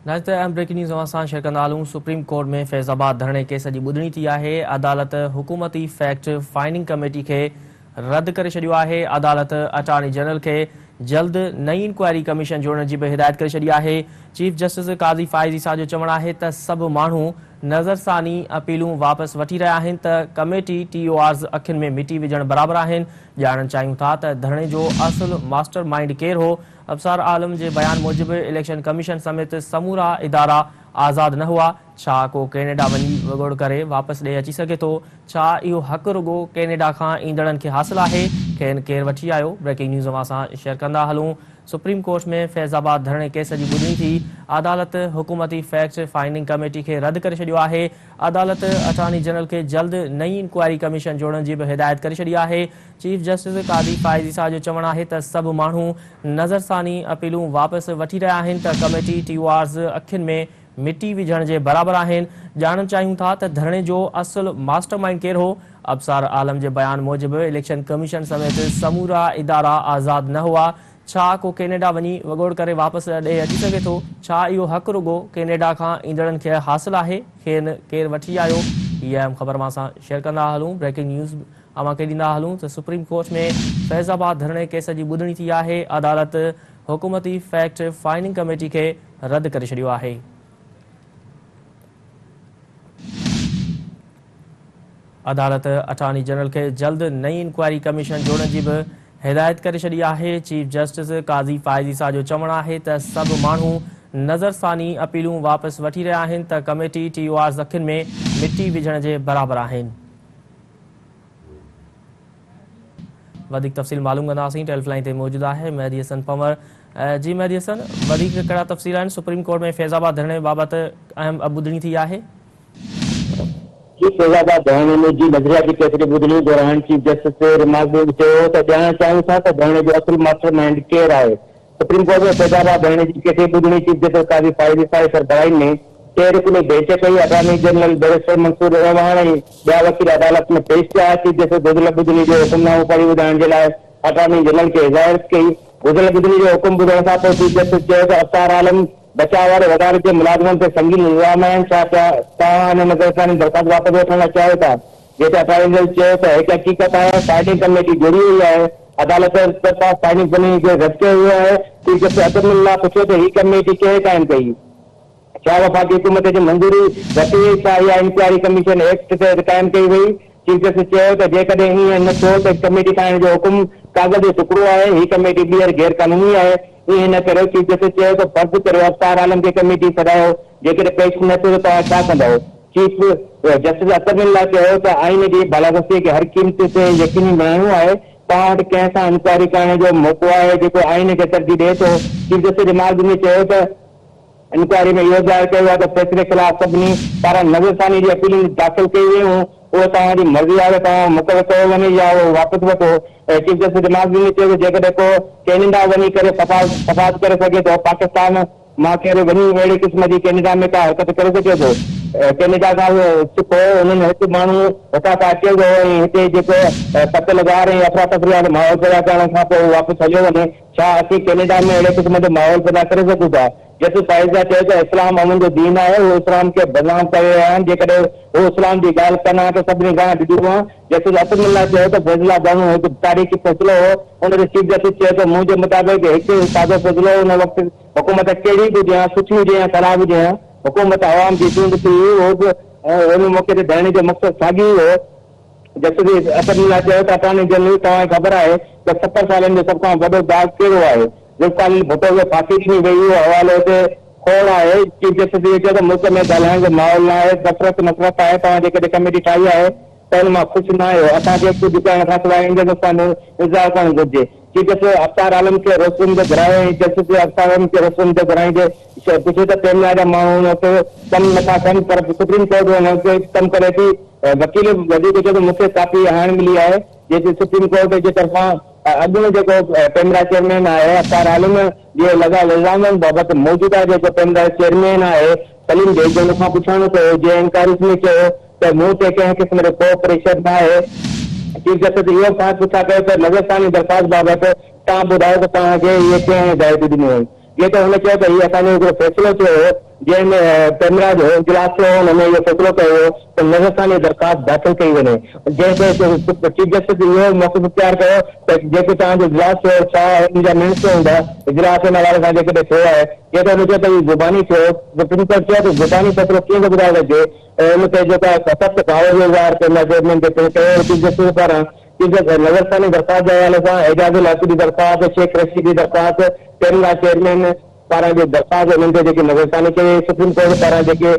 नाज़रीन अहम breaking news असां शेयर कंदा हलूं। सुप्रीम कोर्ट में फैज़ाबाद धरणे केस जी ॿुधणी थी आहे। अदालत हुकूमती फैक्ट फाइंडिंग कमेटी खे रद्द करे छॾियो आहे। अदालत अटॉर्नी जनरल खे जल्द नई इंक्वायरी कमीशन जोड़ण जी बि हिदायत करे छॾी आहे। चीफ जस्टिस काज़ी फ़ाइज़ ईसा जो चवणु आहे त सभु माण्हू नज़रसानी अपीलूं वापसि वठी रहिया आहिनि त कमेटी TORs अखियुनि में मिटी विझण बराबरि आहिनि। ॼाणणु चाहियूं था त धरणे जो असुल मास्टर माइंड केरु हो। अफसार आलम जे बयान मूजिबि इलेक्शन कमीशन समेत समूरा इदारा आज़ाद न हुआ। छा को कैनेडा वञी वॻोड़ करे वापसि ॾे अची सघे थो? छा इहो हक़ रुॻो कैनेडा खां ईंदड़नि खे हासिल आहे? खेनि केरु वठी आयो? ब्रेकिंग न्यूज़ मां असां शेयर कंदा हलूं। सुप्रीम कोर्ट में फैज़ाबाद धरणे केस जी ॿुधणी थी। अदालत हुकूमती फैक्ट फाइंडिंग कमेटी खे रद्द करे छॾियो आहे। अदालत अटॉर्नी जनरल खे जल्द नई इंक्वायरी कमीशन जोड़ण जी बि हिदायत करे छॾी आहे। चीफ जस्टिस काज़ी फ़ाइज़ ईसा जो चवणु आहे त सभु माण्हू नज़रसानी अपीलूं वापसि वठी रहिया आहिनि त कमेटी TORs अखियुनि में मिटी विझण जे बराबरि आहिनि। ॼाणणु चाहियूं था त धरणे जो असुल मास्टर माइंड केरु हो। अफसार आलम जे बयान मूजिबि इलेक्शन कमीशन समेत समूरा इदारा आज़ाद न हुआ। छा को कैनेडा वञी वॻोड़ करे वापसि ॾे अची सघे थो? छा इहो हक़ रुॻो कैनेडा खां ईंदड़नि खे हासिल आहे? खेनि केरु वठी आयो? हीअ अहम ख़बर मां असां शेयर कंदा हलूं। ब्रेकिंग न्यूज़ अवां खे ॾींदा हलूं त सुप्रीम कोर्ट में फैज़ाबाद धरणे केस जी ॿुधणी थी आहे। अदालत हुकूमती फैक्ट फाइंडिंग कमेटी खे रद्द करे छॾियो आहे। अदालत अटॉर्नी जनरल खे जल्द नई इंक्वायरी कमीशन जोड़ण जी बि हिदायत करे छॾी आहे। चीफ जस्टिस काज़ी फ़ाइज़ ईसा जो चवणु आहे त सभु माण्हू नज़रसानी अपीलूं वापसि वठी रहिया आहिनि त कमेटी TORs अखियुनि में मिटी विझण जे बराबरि आहिनि। वधीक तफ़सील मालूम कंदासीं। टेलीफोन ते मौजूदु आहे मेहदी हसन पंवर। जी मेहदी हसन, वधीक कहिड़ा तफ़सील आहिनि? सुप्रीम कोर्ट में फैज़ाबाद धरणे बाबति अहम ॿुधणी थी आहे। फैज़ाबाद धरणे में जी नज़रियाती केस जी ॿुधणी दौरान चीफ जस्टिस रिमार्क में चयो त ॼाणणु चाहियूं था त धरणे जो असुल मास्टर माइंड केरु आहे। सुप्रीम कोर्ट में फैज़ाबाद धरणे जी केस जी ॿुधणी चीफ जस्टिस काज़ी फ़ाइज़ ईसा सरबराही में 13 एप्रिल बेंच कई। अटॉर्नी जनरल बैरिस्टर मंसूर रहमान ऐं ॿिया वकील अदालत में पेश थिया। चीफ जस्टिस गुज़िरियल ॿुधणी जो हुकुमनामो पढ़ी ॿुधाइण जे लाइ अटॉर्नी जनरल खे हिदायत कई। गुज़िरियल ॿुधणी जो हुकुम ॿुधण खां पोइ चीफ जस्टिस चयो त अफसार आलम बचाव वारे वधारे जे मुलाज़िमनि ते संगीन इल्ज़ाम आहिनि। छा तव्हां हिन नज़रसानी दरख़्वास्त वापसि वठण लाइ चाहियो था? जंहिं ते अटॉर्नी जनरल चयो त हिकु हक़ीक़त आहे, फाइंडिंग कमेटी जुड़ी हुई आहे। अदालत तरफ़ां फाइंडिंग कमेटी खे रद्द कयो वियो आहे। चीफ जस्टिस अतमुल्लाह पुछियो त हीअ कमेटी कंहिं क़ाइमु कई? छा वफ़ाक़ी हुकूमत जी मंज़ूरी वठी वई? छा इहा इंक्वायरी कमीशन एक्ट ते क़ाइमु कई वई? चीफ जस्टिस चयो त जेकॾहिं हीअं न थियो त कमेटी ठाहिण जो हुकुम कागज़ जो टुकड़ो आहे। हीअ कमेटी ॿीहर गैर कानूनी आहे। ईअं न करे चीफ जस्टिस चयो त फर्ज़ करियो अफसार आलम खे कमेटी सॾायो। जेकॾहिं पेश न थियो त तव्हां छा कंदव? चीफ जस्टिस अतमुल्लाह चयो त आईन जी बालादस्ती खे हर क़ीमत ते यकीनी बणाइणो आहे। तव्हां वटि कंहिं सां इंक्वायरी करण जो मौक़ो आहे जेको आईन खे तरजीह ॾिए थो। चीफ जस्टिस रिमार्क में चयो त इंक्वायरी में इहो ज़ाहिर कयो आहे त फैसले ख़िलाफ़ सभिनी पारां नज़रसानी जी अपीलूं दाख़िल कई वियूं। उहो तव्हांजी मर्ज़ी आहे त तव्हां मुक़ररु कयो वञे या उहो वापसि वठो। चीफ जस्टिस रिमार्क में चयो त जेकॾहिं को कैनेडा वञी करे फसाद करे सघे थो, पाकिस्तान मां केरु वञी अहिड़े क़िस्म जी कैनेडा में का हरकत करे सघे थो। कैनेडा खां सिखो हुननि हिकु माण्हू हुतां खां अचे थो ऐं हिते जेको क़त्ल-गार ऐं अफ़रा तफ़री वारो माहौल पैदा करण खां पोइ वापसि हलियो वञे। छा असीं कैनेडा में अहिड़े क़िस्म जो माहौल पैदा करे सघूं था? जस्टिस फ़ाइज़ा चयो त इस्लाम अमन जो दीन आहे। उहे इस्लाम खे बदनाम करे रहिया आहिनि। जेकॾहिं उहो इस्लाम जी ॻाल्हि कनि त सभिनी खां ॾिठो आहे। जस्टिस अतमुल्लाह चयो त फैसला बानू हिकु तारीख़ी फ़ैसिलो हो। हुन ते चीफ जस्टिस चयो त मुंहिंजे मुताबिक़ हिकु सादो फ़ैसिलो हुन वक़्तु हुकूमत कहिड़ी बि हुजे, सुठी हुजे या ख़राब हुजे, हुकूमत आवाम जी चूंड थी हुई ऐं हुन मौक़े ते धरणे जो मक़सदु साॻी हो। जस्टिस अतमुल्लाह चयो त अटॉर्नी जनरल तव्हांखे ख़बर आहे त 70 सालनि जो सभ खां वॾो दाग़ कहिड़ो आहे? जुल्फ़िकार भुट्टो खे फांसी ॾिनी वई। उहो हवालो हिते खोड़ आहे। चीफ जस्टिस चयो त मुल्क में ॻाल्हाइण जो माहौल न आहे, नफ़रत आहे। तव्हां जेकॾहिं कमेटी ठाही आहे त हुन मां ख़ुशि न आहियो। असांखे कुझु करण खां सवाइ इन जो इंतज़ारु करणु घुरिजे। चीफ जस्टिस अफसार आलम खे रोज़ घुरायो ऐं जस्टिस अफसार आलम खे रोज़ घुराईंदे पुछियो त कैनेडा जा माण्हू हुनखे कमु नथा कनि पर सुप्रीम कोर्ट हुनखे कमु करे थी। वकील वधीक चयो त मूंखे काफ़ी हाणे मिली आहे। जेके सुप्रीम कोर्ट जे तरफ़ां अॻु जेको पेमरा चेयरमैन आहे अफसार आलम जे लॻायल इल्ज़ामनि बाबति मौजूदा जेको पेमरा चेयरमैन आहे सलीम जैद हुन खां पुछणो पियो। जंहिं इंक्वायरी में चयो त मूं ते कंहिं क़िस्म जो को प्रेशर न आहे। चीफ जस्टिस इहो ख़ासि पुछा कयो त नज़रसानी दरख़्वास्त बाबति तव्हां ॿुधायो त तव्हांखे इहे कंहिं हिदायतूं ॾिनियूं आहिनि? ये तो हुन चयो त हीउ असांजो हिकिड़ो फ़ैसिलो थियो हो जंहिंमें कैमरा जो इजलास थियो हुन में इहो फ़ैसिलो कयो हो त नज़रसानी दरख़्वास्त दाख़िल कई वञे, जंहिं ते चीफ जस्टिस इहो मसइलो इख़्तियार कयो त जेको तव्हांजो इजलास थियो छा इन जा मिनट्स हूंदा इजलास जे हवाले सां जेकॾहिं थियो आहे ये तो हुन चयो त हीउ ज़ुबानी थियो, सुप्रीम कोर्ट चयो त ज़ुबानी फ़ैसिलो कीअं थो ॿुधायो वञे हुन ते जेका सख़्त कागज़ इज़हार कंदा स्टेटमेंट ते कयो चीफ जस्टिस पारां नज़रसानी दरख़्वास्त जे हवाले सां एजाज़ुल हक़ जी दरख़्वास्त, शेख रशीद जी दरख़्वास्त, कैमरा चेयरमैन पारां जो दरख़्वास्त उन्हनि ते जेकी नज़रसानी कई सुप्रीम कोर्ट पारां जेके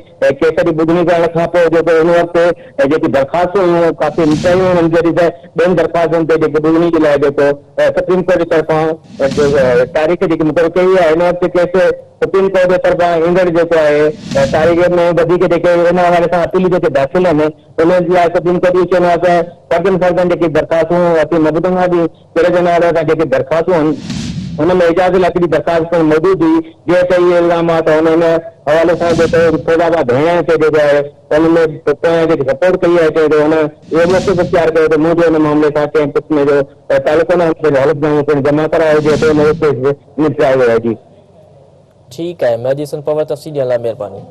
केस जी ॿुधणी करण खां पोइ जेको हुन वक़्तु जेकी दरख़्वास्तूं हुयूं काफ़ी निकितायूं हुननि जहिड़ी त ॿियनि दरख़्वास्तुनि ते जेके ॿुधणी जे लाइ जेको सुप्रीम कोर्ट जी तरफ़ां तारीख़ जेकी मुक़ररु कई आहे हिन वक़्तु केस सुप्रीम कोर्ट जे तरफ़ां ईंदड़ जेको आहे तारीख़ में वधीक जेके इन हवाले सां अपील जेके दाख़िल आहिनि उन जे लाइ सुप्रीम कोर्ट इहो चवंदो आहे त फर्ज़न जेकी दरख़्वास्तूं असीं न ॿुधंदासीं कहिड़े जे नाले सां जेके दरख़्वास्तूं आहिनि हुनमें एजाज़ुल हक़ जी दरख़्वास्त पिणु मौजूदु हुई जीअं त इहे इल्ज़ामात हुन हवाले सां जेको फैज़ाबाद भेण ते जेको आहे हुनमें जेकी सपोर्ट कई आहे चए थो हुन इहो मसइलो इख़्तियार कयो त मुंहिंजो हिन मामले सां कंहिं क़िस्म जो तालुको न हुनखे हलफ़नामो पिणु जमा करायो हुजे त हुन केस निपटायो वियो आहे। जी ठीकु आहे, मेहदी हसन पवर तफ़सील ॾियण लाइ महिरबानी।